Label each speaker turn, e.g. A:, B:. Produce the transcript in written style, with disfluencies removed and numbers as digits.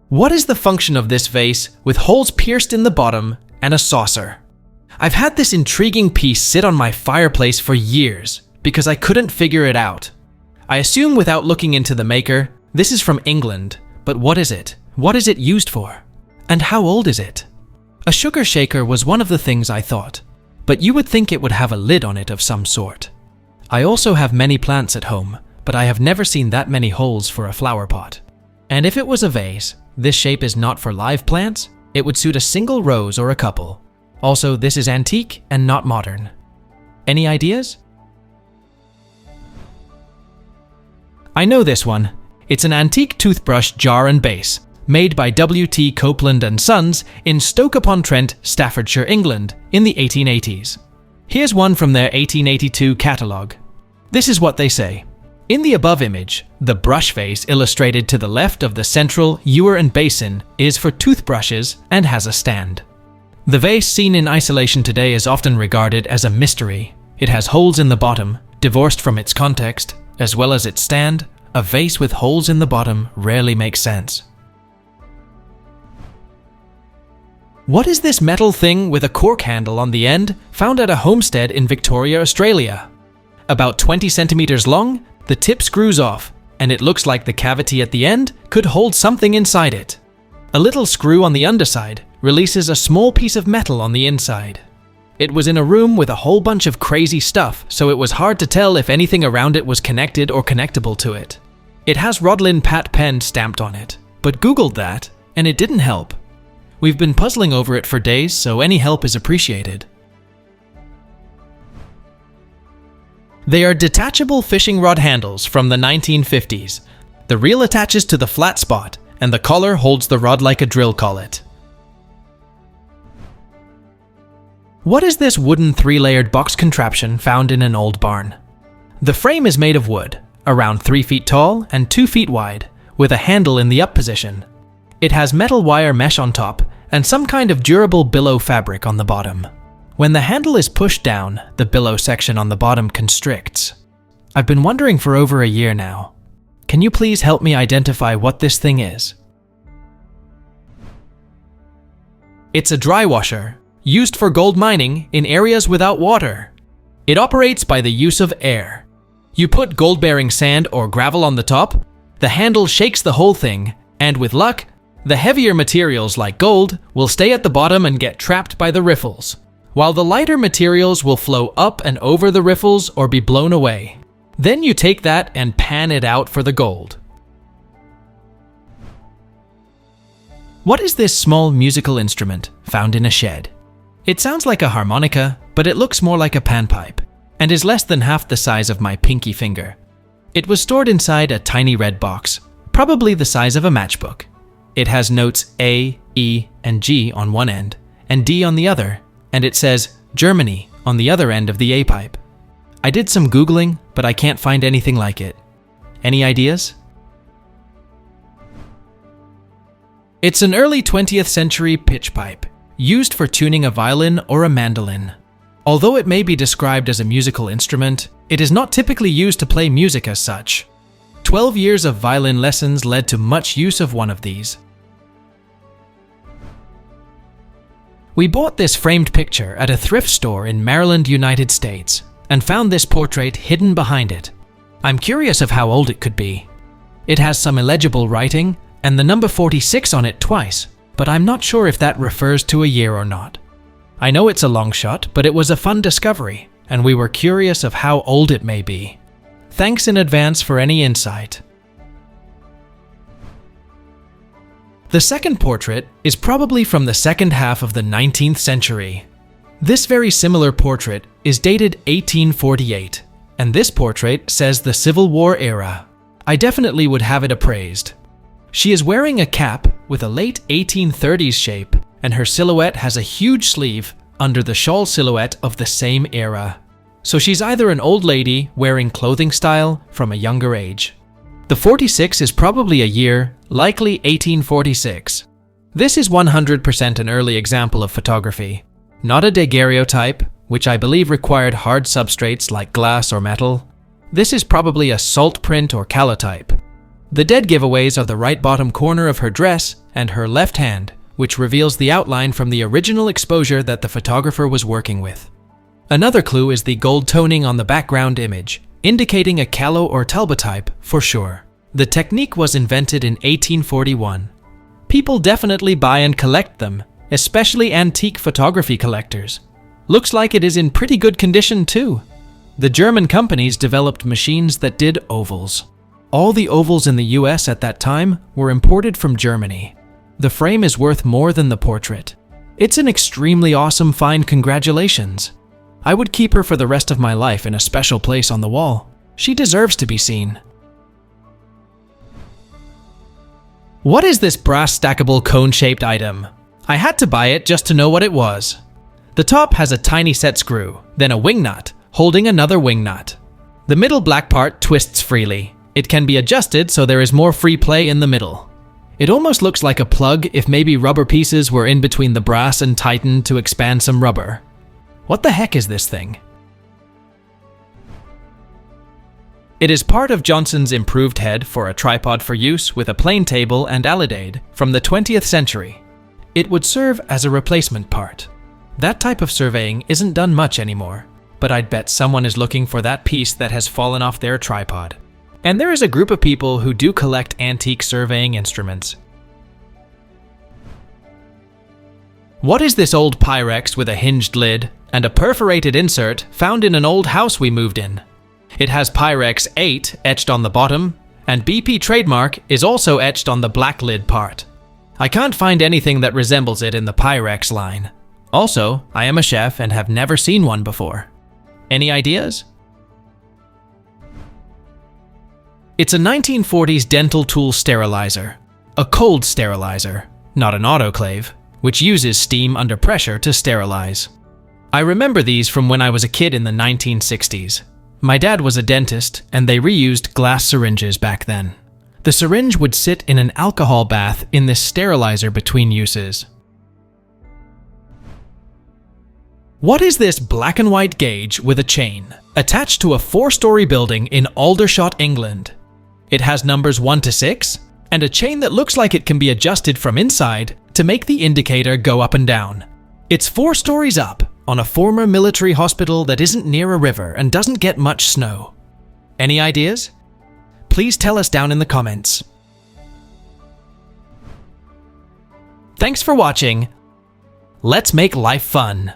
A: What is the function of this vase with holes pierced in the bottom and a saucer? I've had this intriguing piece sit on my fireplace for years because I couldn't figure it out. I assume without looking into the maker, this is from England, but what is it? What is it used for? And how old is it? A sugar shaker was one of the things I thought, but you would think it would have a lid on it of some sort. I also have many plants at home, but I have never seen that many holes for a flower pot. And if it was a vase, this shape is not for live plants, it would suit a single rose or a couple. Also, this is antique and not modern. Any ideas? I know this one. It's an antique toothbrush jar and base, made by W.T. Copeland & Sons in Stoke-upon-Trent, Staffordshire, England, in the 1880s. Here's one from their 1882 catalogue. This is what they say. In the above image, the brush vase illustrated to the left of the central ewer and basin is for toothbrushes and has a stand. The vase seen in isolation today is often regarded as a mystery. It has holes in the bottom, divorced from its context, as well as its stand. A vase with holes in the bottom rarely makes sense. What is this metal thing with a cork handle on the end found at a homestead in Victoria, Australia? About 20 centimeters long, the tip screws off, and it looks like the cavity at the end could hold something inside it. A little screw on the underside releases a small piece of metal on the inside. It was in a room with a whole bunch of crazy stuff, so it was hard to tell if anything around it was connected or connectable to it. It has Rodlin Pat Pen stamped on it, but Googled that, and it didn't help. We've been puzzling over it for days, so any help is appreciated. They are detachable fishing rod handles from the 1950s. The reel attaches to the flat spot, and the collar holds the rod like a drill collet. What is this wooden 3-layered box contraption found in an old barn? The frame is made of wood, around 3 feet tall and 2 feet wide, with a handle in the up position. It has metal wire mesh on top and some kind of durable billow fabric on the bottom. When the handle is pushed down, the billow section on the bottom constricts. I've been wondering for over a year now. Can you please help me identify what this thing is? It's a drywasher, used for gold mining in areas without water. It operates by the use of air. You put gold-bearing sand or gravel on the top, the handle shakes the whole thing, and with luck, the heavier materials like gold will stay at the bottom and get trapped by the riffles, while the lighter materials will flow up and over the riffles or be blown away. Then you take that and pan it out for the gold. What is this small musical instrument found in a shed? It sounds like a harmonica, but it looks more like a panpipe, and is less than half the size of my pinky finger. It was stored inside a tiny red box, probably the size of a matchbook. It has notes A, E, and G on one end, and D on the other, and it says Germany on the other end of the A pipe. I did some Googling, but I can't find anything like it. Any ideas? It's an early 20th century pitch pipe, used for tuning a violin or a mandolin. Although it may be described as a musical instrument, it is not typically used to play music as such. 12 years of violin lessons led to much use of one of these. We bought this framed picture at a thrift store in Maryland, United States, and found this portrait hidden behind it. I'm curious of how old it could be. It has some illegible writing and the number 46 on it twice, but I'm not sure if that refers to a year or not. I know it's a long shot, but it was a fun discovery, and we were curious of how old it may be. Thanks in advance for any insight. The second portrait is probably from the second half of the 19th century. This very similar portrait is dated 1848, and this portrait says the Civil War era. I definitely would have it appraised. She is wearing a cap with a late 1830s shape, and her silhouette has a huge sleeve under the shawl silhouette of the same era. So she's either an old lady wearing clothing style from a younger age. The 46 is probably a year, likely 1846. This is 100% an early example of photography, not a daguerreotype, which I believe required hard substrates like glass or metal. This is probably a salt print or calotype. The dead giveaways are the right bottom corner of her dress and her left hand, which reveals the outline from the original exposure that the photographer was working with. Another clue is the gold toning on the background image, indicating a calo or talbotype for sure. The technique was invented in 1841. People definitely buy and collect them, especially antique photography collectors. Looks like it is in pretty good condition too. The German companies developed machines that did ovals. All the ovals in the US at that time were imported from Germany. The frame is worth more than the portrait. It's an extremely awesome find, congratulations. I would keep her for the rest of my life in a special place on the wall. She deserves to be seen. What is this brass stackable cone-shaped item? I had to buy it just to know what it was. The top has a tiny set screw, then a wing nut, holding another wing nut. The middle black part twists freely. It can be adjusted so there is more free play in the middle. It almost looks like a plug if maybe rubber pieces were in between the brass and tightened to expand some rubber. What the heck is this thing? It is part of Johnson's improved head for a tripod for use with a plane table and alidade from the 20th century. It would serve as a replacement part. That type of surveying isn't done much anymore, but I'd bet someone is looking for that piece that has fallen off their tripod. And there is a group of people who do collect antique surveying instruments. What is this old Pyrex with a hinged lid and a perforated insert found in an old house we moved in? It has Pyrex 8 etched on the bottom, and BP trademark is also etched on the black lid part. I can't find anything that resembles it in the Pyrex line. Also, I am a chef and have never seen one before. Any ideas? It's a 1940s dental tool sterilizer. A cold sterilizer, not an autoclave, which uses steam under pressure to sterilize. I remember these from when I was a kid in the 1960s. My dad was a dentist, and they reused glass syringes back then. The syringe would sit in an alcohol bath in this sterilizer between uses. What is this black and white gauge with a chain attached to a 4-story building in Aldershot, England? It has numbers 1 to 6 and a chain that looks like it can be adjusted from inside to make the indicator go up and down. It's 4 stories up on a former military hospital that isn't near a river and doesn't get much snow. Any ideas? Please tell us down in the comments. Thanks for watching. Let's make life fun.